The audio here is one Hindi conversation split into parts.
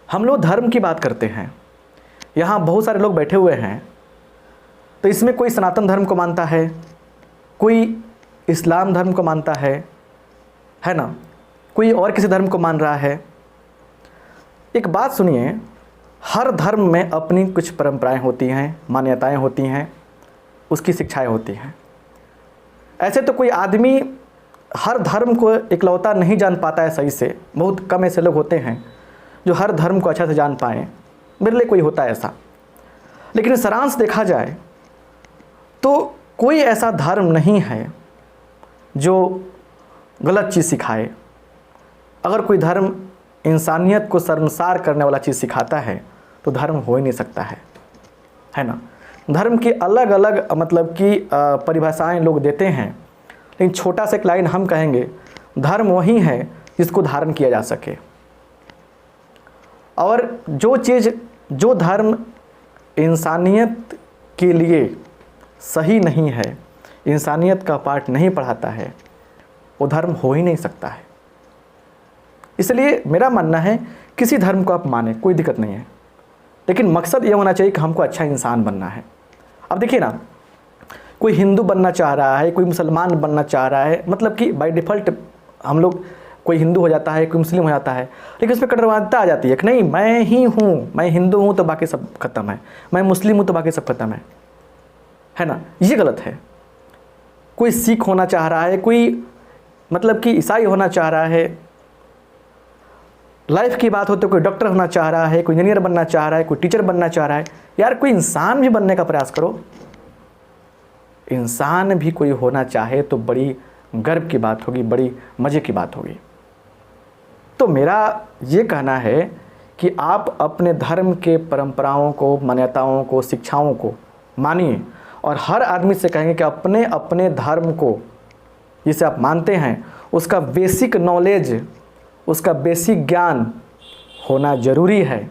हम लोग धर्म की बात करते हैं, यहाँ बहुत सारे लोग बैठे हुए हैं, तो इसमें कोई सनातन धर्म को मानता है, कोई इस्लाम धर्म को मानता है ना, कोई और किसी धर्म को मान रहा है। एक बात सुनिए, हर धर्म में अपनी कुछ परंपराएं होती हैं, मान्यताएं होती हैं, उसकी शिक्षाएं होती हैं। ऐसे तो कोई आदमी हर धर्म को इकलौता नहीं जान पाता है सही से, बहुत कम ऐसे लोग होते हैं जो हर धर्म को अच्छा से जान पाएँ, मेरे लिए कोई होता है ऐसा। लेकिन सारांश देखा जाए तो कोई ऐसा धर्म नहीं है जो गलत चीज़ सिखाए। अगर कोई धर्म इंसानियत को शर्मसार करने वाला चीज़ सिखाता है तो धर्म हो ही नहीं सकता है ना। धर्म की अलग अलग मतलब कि परिभाषाएं लोग देते हैं, लेकिन छोटा सा एक लाइन हम कहेंगे, धर्म वही है जिसको धारण किया जा सके। और जो धर्म इंसानियत के लिए सही नहीं है, इंसानियत का पाठ नहीं पढ़ाता है, वो धर्म हो ही नहीं सकता है। इसलिए मेरा मानना है किसी धर्म को आप माने, कोई दिक्कत नहीं है, लेकिन मकसद ये होना चाहिए कि हमको अच्छा इंसान बनना है। अब देखिए ना, कोई हिंदू बनना चाह रहा है, कोई मुसलमान बनना चाह रहा है, मतलब कि बाय डिफ़ॉल्ट हम लोग, कोई हिंदू हो जाता है, कोई मुस्लिम हो जाता है, लेकिन उसमें कट्टरवादिता आ जाती है कि नहीं मैं ही हूँ, मैं हिंदू हूँ तो बाकी सब खत्म है, मैं मुस्लिम हूँ तो बाकी सब खत्म है ना। ये गलत है। कोई सिख होना चाह रहा है, कोई मतलब कि ईसाई होना चाह रहा है, लाइफ की बात हो तो कोई डॉक्टर होना चाह रहा है, कोई इंजीनियर बनना चाह रहा है, कोई टीचर बनना चाह रहा है। यार कोई इंसान भी बनने का प्रयास करो। इंसान भी कोई होना चाहे तो बड़ी गर्व की बात होगी, बड़ी मज़े की बात होगी। तो मेरा ये कहना है कि आप अपने धर्म के परंपराओं को, मान्यताओं को, शिक्षाओं को मानिए, और हर आदमी से कहेंगे कि अपने अपने धर्म को, जिसे आप मानते हैं, उसका बेसिक नॉलेज, उसका बेसिक ज्ञान होना ज़रूरी है।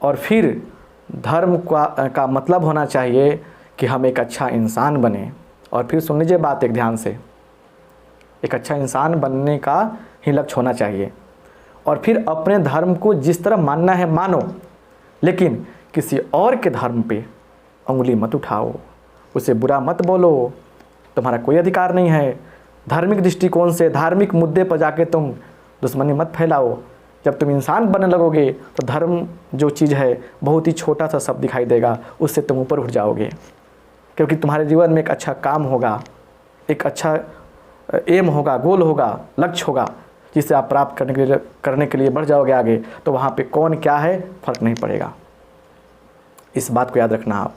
और फिर धर्म का मतलब होना चाहिए कि हम एक अच्छा इंसान बने। और फिर सुन लीजिए बात एक ध्यान से, एक अच्छा इंसान बनने का ही लक्ष्य होना चाहिए। और फिर अपने धर्म को जिस तरह मानना है मानो, लेकिन किसी और के धर्म पे उंगली मत उठाओ, उसे बुरा मत बोलो, तुम्हारा कोई अधिकार नहीं है। धार्मिक दृष्टिकोण से, धार्मिक मुद्दे पर जाके तुम दुश्मनी मत फैलाओ। जब तुम इंसान बनने लगोगे तो धर्म जो चीज़ है बहुत ही छोटा सा शब्द दिखाई देगा, उससे तुम ऊपर उठ जाओगे, क्योंकि तुम्हारे जीवन में एक अच्छा काम होगा, एक अच्छा एम होगा, गोल होगा, लक्ष्य होगा, जिसे आप प्राप्त करने के लिए बढ़ जाओगे आगे। तो वहाँ पे कौन क्या है फ़र्क नहीं पड़ेगा। इस बात को याद रखना आप।